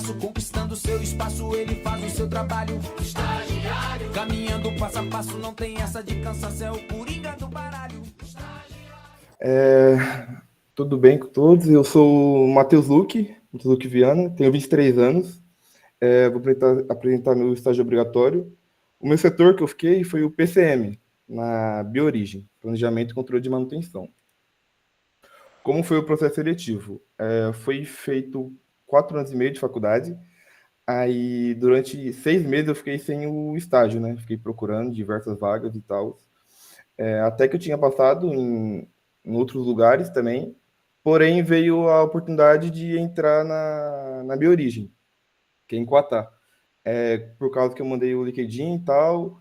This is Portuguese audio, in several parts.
passo, conquistando seu espaço, ele faz o seu trabalho. Estagiário, caminhando passo a passo, não tem essa de cansaço, é o coringa do baralho. Tudo bem com todos? Eu sou o Matheus Luque Viana, tenho 23 anos. Vou apresentar meu estágio obrigatório. O meu setor que eu fiquei foi o PCM, na Biorigem, Planejamento e Controle de Manutenção. Como foi o processo seletivo? Foi feito 4 anos e meio de faculdade, aí durante 6 meses eu fiquei sem o estágio, né? Fiquei procurando diversas vagas e tal. Até que eu tinha passado em outros lugares também, porém veio a oportunidade de entrar na Biorigem, que é em Coatá. Por causa que eu mandei o LinkedIn e tal,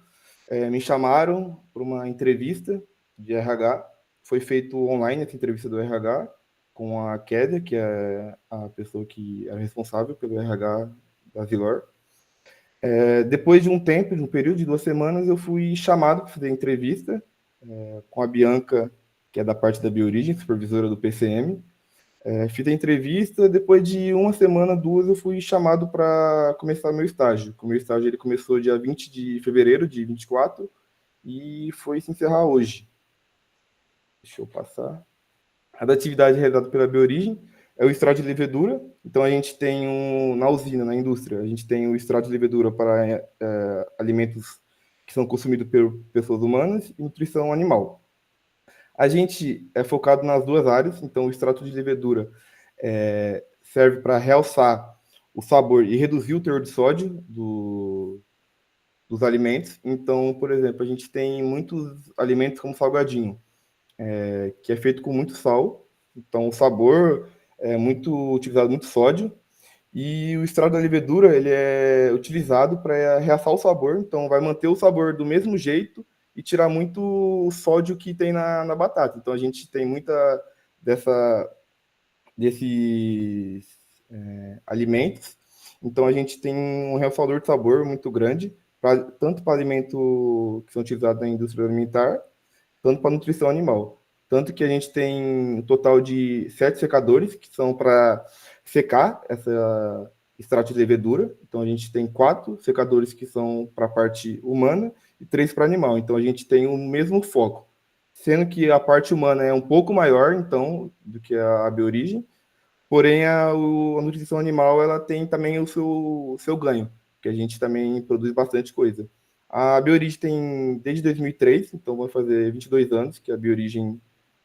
me chamaram para uma entrevista de RH. Foi feito online essa entrevista do RH com a Kédia, que é a pessoa que é responsável pelo RH da Zilor. Depois de um tempo, de um período de 2 semanas, eu fui chamado para fazer a entrevista com a Bianca, que é da parte da Biorigem, supervisora do PCM. Fiz a entrevista, depois de 1 semana, 2, eu fui chamado para começar meu estágio. O meu estágio ele começou dia 20 de fevereiro de 24 e foi se encerrar hoje. Deixa eu passar. A da atividade realizada pela Biorigem é o extrato de levedura. Então, a gente tem na usina, na indústria, a gente tem o extrato de levedura para alimentos que são consumidos por pessoas humanas e nutrição animal. A gente é focado nas duas áreas, então o extrato de levedura serve para realçar o sabor e reduzir o teor de sódio dos alimentos. Então, por exemplo, a gente tem muitos alimentos como salgadinho, que é feito com muito sal, então o sabor é muito utilizado muito sódio, e o extrato da levedura ele é utilizado para realçar o sabor, então vai manter o sabor do mesmo jeito e tirar muito o sódio que tem na batata. Então a gente tem muita desses alimentos, então a gente tem um realçador de sabor muito grande, tanto para alimentos que são utilizados na indústria alimentar, tanto para nutrição animal. Tanto que a gente tem um total de 7 secadores que são para secar essa extrato de levedura. Então a gente tem 4 secadores que são para a parte humana e 3 para animal. Então a gente tem o mesmo foco, sendo que a parte humana é um pouco maior então do que a biorigem, porém a nutrição animal ela tem também o seu ganho, que a gente também produz bastante coisa. A Biorigem tem desde 2003, então vai fazer 22 anos que a Biorigem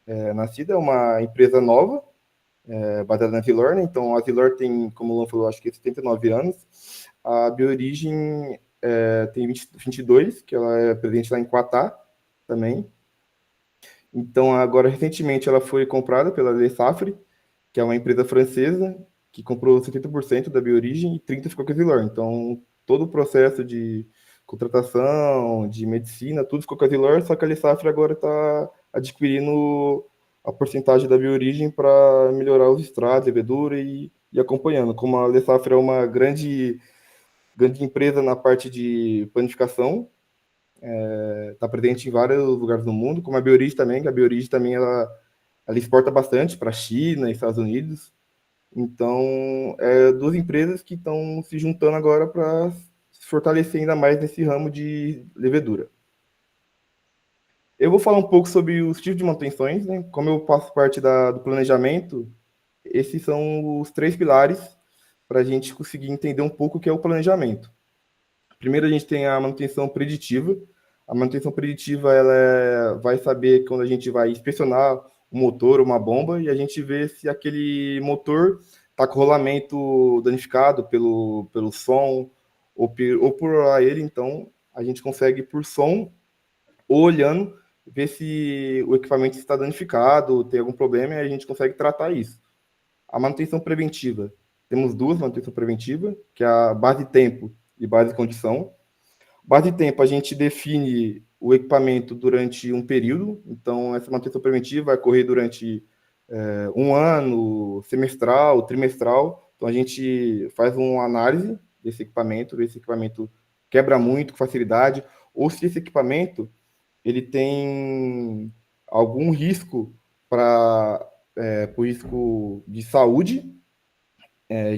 é nascida, é uma empresa nova, baseada na Zilor, né? Então a Zilor tem, como o Luan falou, acho que 79 anos. A Biorigem tem 22, que ela é presente lá em Coatá também. Então agora recentemente ela foi comprada pela Le Safre, que é uma empresa francesa que comprou 70% da Biorigem e 30% ficou com a Zilor. Então todo o processo de contratação, de medicina, tudo ficou com a Zilor, só que a Le Safre agora está adquirindo a porcentagem da Biorigem para melhorar os estratos, levedura e acompanhando. Como a Le Safre é uma grande empresa na parte de planificação, está presente em vários lugares do mundo, como a Biorigem também, que a Biorigem também ela exporta bastante para a China e Estados Unidos. Então, duas empresas que estão se juntando agora para se fortalecer ainda mais nesse ramo de levedura. Eu vou falar um pouco sobre os tipos de manutenções, né? Como eu faço parte do planejamento, esses são os 3 pilares para a gente conseguir entender um pouco o que é o planejamento. Primeiro, a gente tem a manutenção preditiva. A manutenção preditiva vai saber quando a gente vai inspecionar um motor, uma bomba, e a gente vê se aquele motor está com o rolamento danificado pelo som ou por ele. Então, a gente consegue, por som ou olhando, ver se o equipamento está danificado, tem algum problema, e a gente consegue tratar isso. A manutenção preventiva. Temos duas manutenção preventiva, que é a base tempo e base condição. Base tempo, a gente define o equipamento durante um período, então essa manutenção preventiva vai correr durante um ano, semestral, trimestral. Então a gente faz uma análise desse equipamento, ver se esse equipamento quebra muito com facilidade, ou se esse equipamento ele tem algum risco por risco de saúde,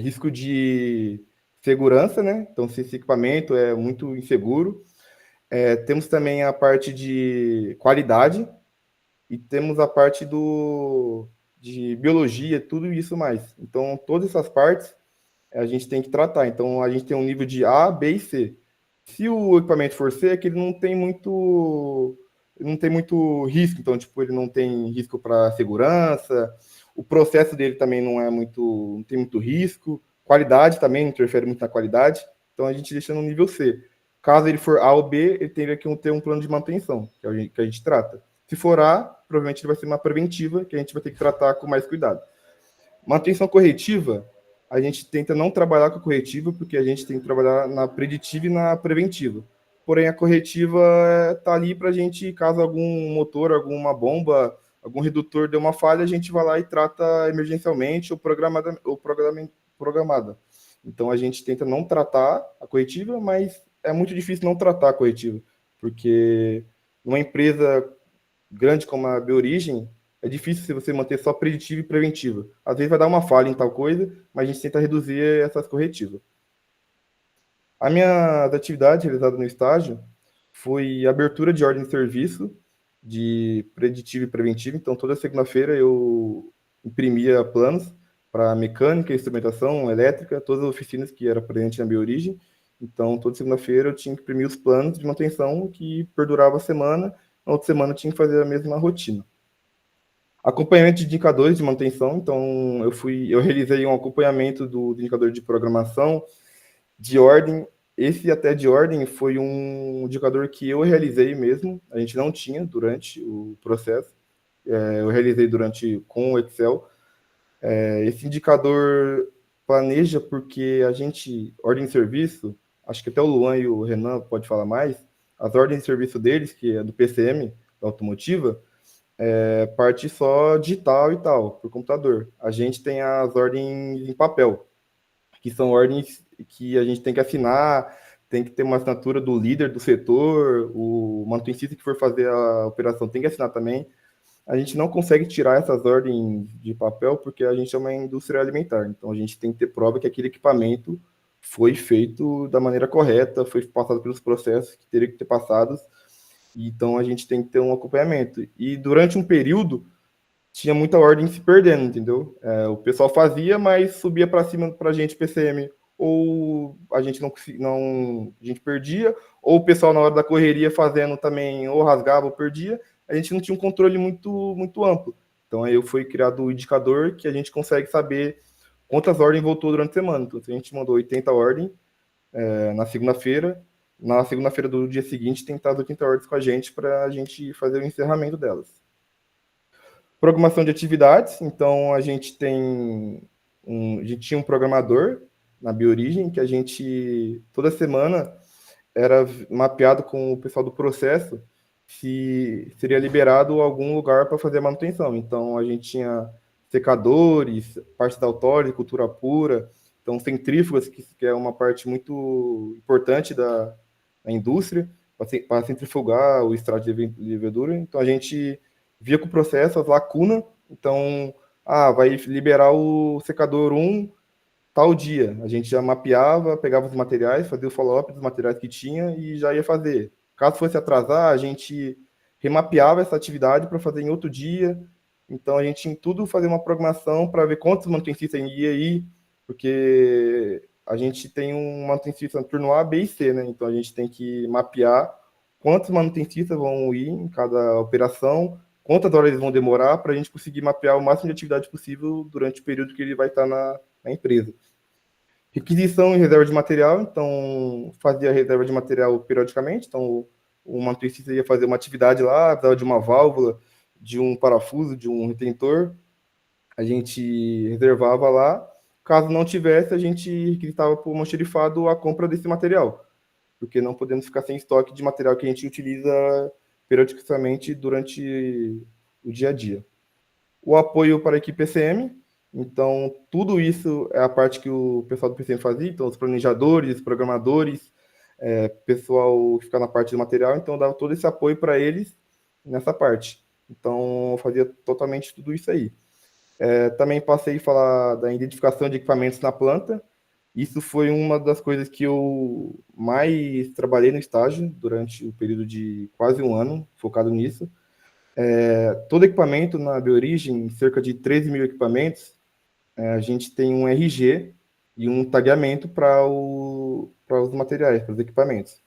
risco de segurança, né? Então, se esse equipamento é muito inseguro. Temos também a parte de qualidade e temos a parte de biologia, tudo isso mais. Então, todas essas partes a gente tem que tratar. Então, a gente tem um nível de A, B e C. Se o equipamento for C, é que ele não tem muito risco. Então, tipo, ele não tem risco para segurança. O processo dele também não tem muito risco. Qualidade também não interfere muito na qualidade. Então, a gente deixa no nível C. Caso ele for A ou B, ele teria que ter um plano de manutenção, que a gente trata. Se for A, provavelmente ele vai ser uma preventiva, que a gente vai ter que tratar com mais cuidado. Manutenção corretiva, a gente tenta não trabalhar com a corretiva, porque a gente tem que trabalhar na preditiva e na preventiva. Porém, a corretiva está ali para a gente, caso algum motor, alguma bomba, algum redutor dê uma falha, a gente vai lá e trata emergencialmente ou programada. Então, a gente tenta não tratar a corretiva, mas é muito difícil não tratar a corretiva, porque numa empresa grande como a Biorigem, é difícil se você manter só preditiva e preventiva. Às vezes vai dar uma falha em tal coisa, mas a gente tenta reduzir essas corretivas. A minha atividade realizada no estágio foi abertura de ordem de serviço de preditivo e preventivo. Então, toda segunda-feira eu imprimia planos para mecânica, instrumentação, elétrica, todas as oficinas que eram presentes na Biorigem. Então, toda segunda-feira eu tinha que imprimir os planos de manutenção que perdurava a semana. Na outra semana eu tinha que fazer a mesma rotina. Acompanhamento de indicadores de manutenção. Então, eu realizei um acompanhamento do indicador de programação, de ordem. Esse até de ordem foi um indicador que eu realizei mesmo. A gente não tinha durante o processo. Eu realizei com o Excel. Esse indicador planeja porque a gente, ordem de serviço, acho que até o Luan e o Renan pode falar mais, as ordens de serviço deles, que é do PCM, da automotiva, parte só digital e tal, por computador. A gente tem as ordens em papel, que são ordens que a gente tem que assinar, tem que ter uma assinatura do líder do setor, o manutencionista que for fazer a operação tem que assinar também. A gente não consegue tirar essas ordens de papel porque a gente é uma indústria alimentar. Então, a gente tem que ter prova que aquele equipamento foi feito da maneira correta, foi passado pelos processos que teria que ter passados. Então, a gente tem que ter um acompanhamento. E durante um período, tinha muita ordem se perdendo, entendeu? O pessoal fazia, mas subia para cima para a gente PCM, ou a gente a gente perdia, ou o pessoal na hora da correria fazendo também, ou rasgava ou perdia. A gente não tinha um controle muito amplo. Então aí foi criado o indicador que a gente consegue saber quantas ordens voltou durante a semana. Então, se a gente mandou 80 ordens na segunda-feira do dia seguinte tem que estar as 80 ordens com a gente para a gente fazer o encerramento delas. Programação de atividades, então a gente tinha um programador na Biorigem que a gente, toda semana, era mapeado com o pessoal do processo se seria liberado algum lugar para fazer a manutenção. Então, a gente tinha secadores, parte da autólica, cultura pura, então centrífugas, que é uma parte muito importante da indústria, para centrifugar o extrato de levedura. Então, a gente via com o processo as lacunas. Então, vai liberar o secador 1 tal dia. A gente já mapeava, pegava os materiais, fazia o follow-up dos materiais que tinha e já ia fazer. Caso fosse atrasar, a gente remapeava essa atividade para fazer em outro dia. Então, a gente tinha tudo fazer uma programação para ver quantos manutencistas ia ir, porque a gente tem um manutencista no turno A, B e C, né? Então, a gente tem que mapear quantos manutencistas vão ir em cada operação, quantas horas eles vão demorar, para a gente conseguir mapear o máximo de atividade possível durante o período que ele vai estar na empresa. Requisição e reserva de material, então fazia reserva de material periodicamente, então o manutencionista ia fazer uma atividade lá, precisava de uma válvula, de um parafuso, de um retentor, a gente reservava lá, caso não tivesse, a gente requisitava para o almoxarifado a compra desse material, porque não podemos ficar sem estoque de material que a gente utiliza periodicamente durante o dia a dia. O apoio para a equipe PCM, então tudo isso é a parte que o pessoal do PCM fazia, então os planejadores, programadores, pessoal ficar na parte do material, então eu dava todo esse apoio para eles nessa parte. Então eu fazia totalmente tudo isso aí. Também passei a falar da identificação de equipamentos na planta, Isso foi uma das coisas que eu mais trabalhei no estágio durante o período de quase um ano, focado nisso. Todo equipamento na Biorigem, cerca de 13 mil equipamentos, a gente tem um RG e um tagueamento para os materiais, para os equipamentos.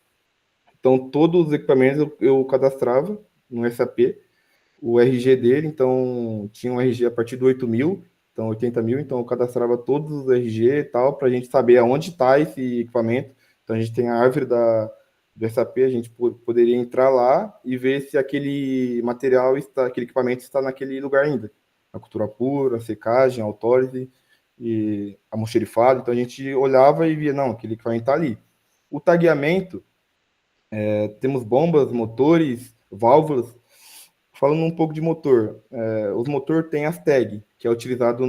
Então, todos os equipamentos eu cadastrava no SAP, o RG dele, então tinha um RG a partir do 8 mil, então 80 mil, então eu cadastrava todos os RG e tal, para a gente saber aonde está esse equipamento. Então a gente tem a árvore do SAP, a gente poderia entrar lá e ver se aquele material está, aquele equipamento está naquele lugar ainda. A cultura pura, a secagem, a autólise e a almoxerifado. Então a gente olhava e via, não, aquele equipamento está ali. O tagueamento, temos bombas, motores, válvulas. Falando um pouco de motor, os motores têm as tags, que é utilizado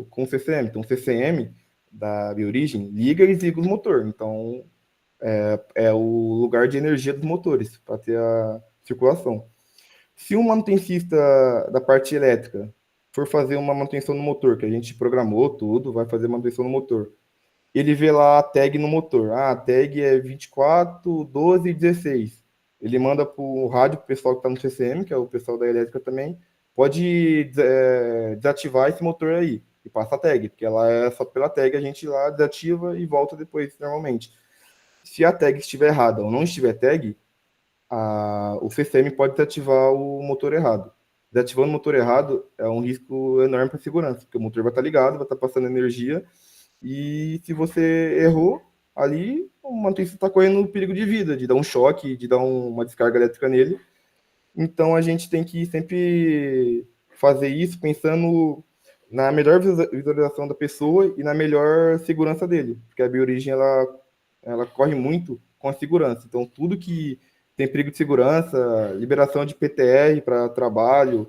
com o CCM. Então, o CCM da Biorigem liga e desliga os motores. Então, é o lugar de energia dos motores, para ter a circulação. Se um manutencista da parte elétrica for fazer uma manutenção no motor, que a gente programou tudo, vai fazer manutenção no motor, ele vê lá a tag no motor. Ah, a tag é 24, 12 e 16. Ele manda para o rádio, para o pessoal que está no CCM, que é o pessoal da elétrica também, pode desativar esse motor aí e passa a tag, porque ela é só pela tag, a gente lá desativa e volta depois, normalmente. Se a tag estiver errada ou não estiver tag, o CCM pode desativar o motor errado. Desativando o motor errado é um risco enorme para a segurança, porque o motor vai estar ligado, vai estar passando energia, e se você errou ali, o manutenção está correndo o perigo de vida, de dar um choque, de dar uma descarga elétrica nele. Então a gente tem que sempre fazer isso pensando na melhor visualização da pessoa e na melhor segurança dele, porque a Biorigem ela corre muito com a segurança. Então tudo que tem perigo de segurança, liberação de PTR para trabalho,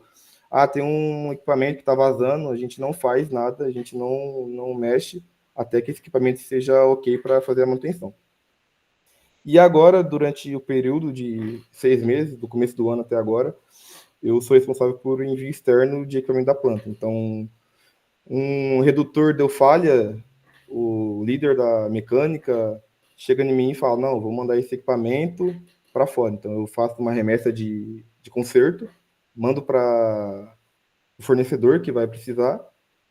tem um equipamento que está vazando, a gente não faz nada, a gente não mexe até que esse equipamento seja ok para fazer a manutenção. E agora, durante o período de 6 meses, do começo do ano até agora, eu sou responsável por envio externo de equipamento da planta. Então, um redutor deu falha, o líder da mecânica chega em mim e fala, não, vou mandar esse equipamento para fora. Então, eu faço uma remessa de conserto, mando para o fornecedor que vai precisar.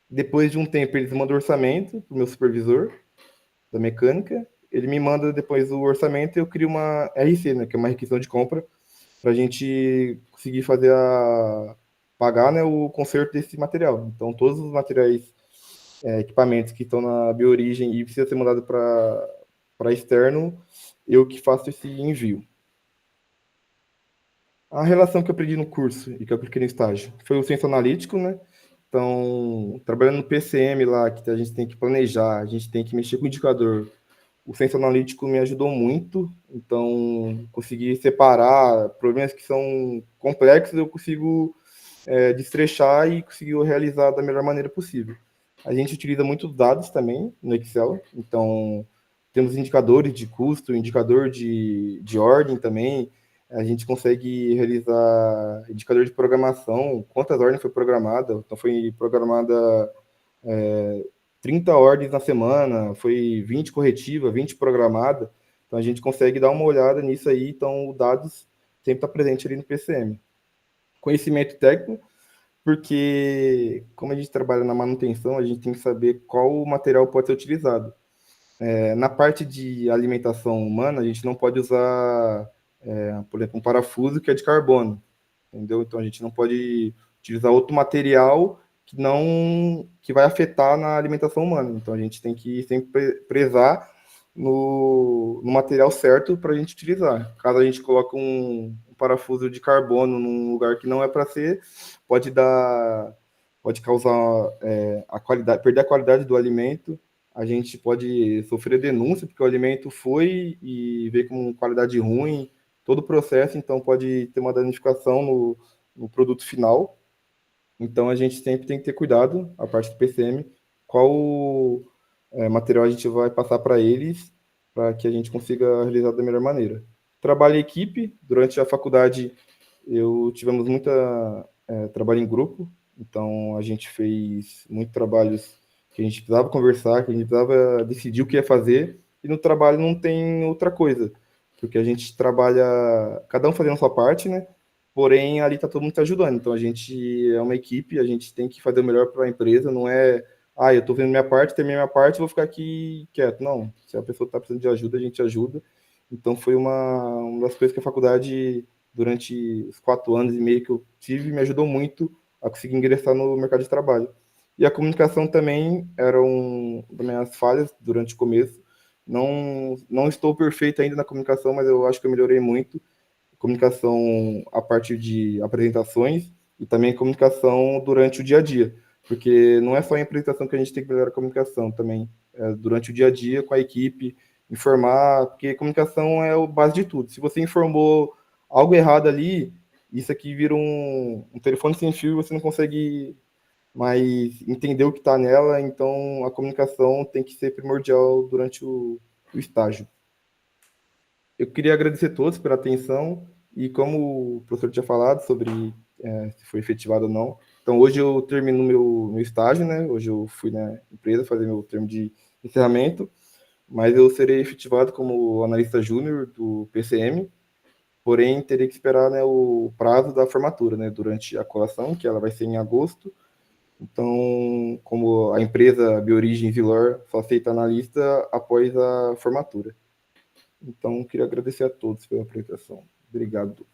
Depois de um tempo, eles mandam o orçamento para o meu supervisor da mecânica. Ele me manda depois o orçamento e eu crio uma RC, né, que é uma requisição de compra, para a gente conseguir pagar, né, o conserto desse material. Então, todos os materiais, equipamentos que estão na Biorigem e precisa ser mandado para externo, eu que faço esse envio. A relação que eu aprendi no curso e que eu apliquei no estágio foi o senso analítico, né? Então, trabalhando no PCM lá, que a gente tem que planejar, a gente tem que mexer com o indicador. O senso analítico me ajudou muito, então consegui separar problemas que são complexos, eu consigo destrechar e conseguir realizar da melhor maneira possível. A gente utiliza muitos dados também no Excel, então temos indicadores de custo, indicador de ordem também, a gente consegue realizar indicador de programação, quantas ordens foi programada, então foi programada 30 ordens na semana, foi 20 corretiva, 20 programada, então a gente consegue dar uma olhada nisso aí, então o dados sempre está presente ali no PCM. Conhecimento técnico, porque como a gente trabalha na manutenção, a gente tem que saber qual material pode ser utilizado. Na parte de alimentação humana, a gente não pode usar, por exemplo, um parafuso que é de carbono, entendeu? Então a gente não pode utilizar outro material que vai afetar na alimentação humana. Então a gente tem que sempre prezar no material certo para a gente utilizar. Caso a gente coloque um parafuso de carbono num lugar que não é para ser, pode causar perder a qualidade do alimento. A gente pode sofrer denúncia porque o alimento foi e veio com qualidade ruim, todo o processo, então pode ter uma danificação no produto final. Então a gente sempre tem que ter cuidado, a parte do PCM, qual material a gente vai passar para eles, para que a gente consiga realizar da melhor maneira. Trabalho em equipe, durante a faculdade tivemos muita trabalho em grupo, então a gente fez muitos trabalhos que a gente precisava conversar, que a gente precisava decidir o que ia fazer, e no trabalho não tem outra coisa, porque a gente trabalha, cada um fazendo a sua parte, né? Porém, ali tá todo mundo te ajudando. Então, a gente é uma equipe, a gente tem que fazer o melhor para a empresa, não é, eu tô vendo minha parte, terminei minha parte, vou ficar aqui quieto. Não, se a pessoa tá precisando de ajuda, a gente ajuda. Então, foi uma das coisas que a faculdade, durante os 4 anos e meio que eu tive, me ajudou muito a conseguir ingressar no mercado de trabalho. E a comunicação também era uma das minhas falhas durante o começo. Não estou perfeito ainda na comunicação, mas eu acho que eu melhorei muito. Comunicação a partir de apresentações e também comunicação durante o dia a dia, porque não é só em apresentação que a gente tem que melhorar a comunicação, também durante o dia a dia com a equipe, informar, porque comunicação é o base de tudo. Se você informou algo errado ali, isso aqui vira um telefone sem fio e você não consegue mais entender o que está nela, então a comunicação tem que ser primordial durante o estágio. Eu queria agradecer a todos pela atenção e como o professor tinha falado sobre se foi efetivado ou não. Então, hoje eu termino meu estágio, né? Hoje eu fui na empresa fazer meu termo de encerramento, mas eu serei efetivado como analista júnior do PCM, porém terei que esperar, né, o prazo da formatura, né? Durante a colação, que ela vai ser em agosto. Então, como a empresa Biorigem Zilor só aceita analista após a formatura. Então, queria agradecer a todos pela apresentação. Obrigado.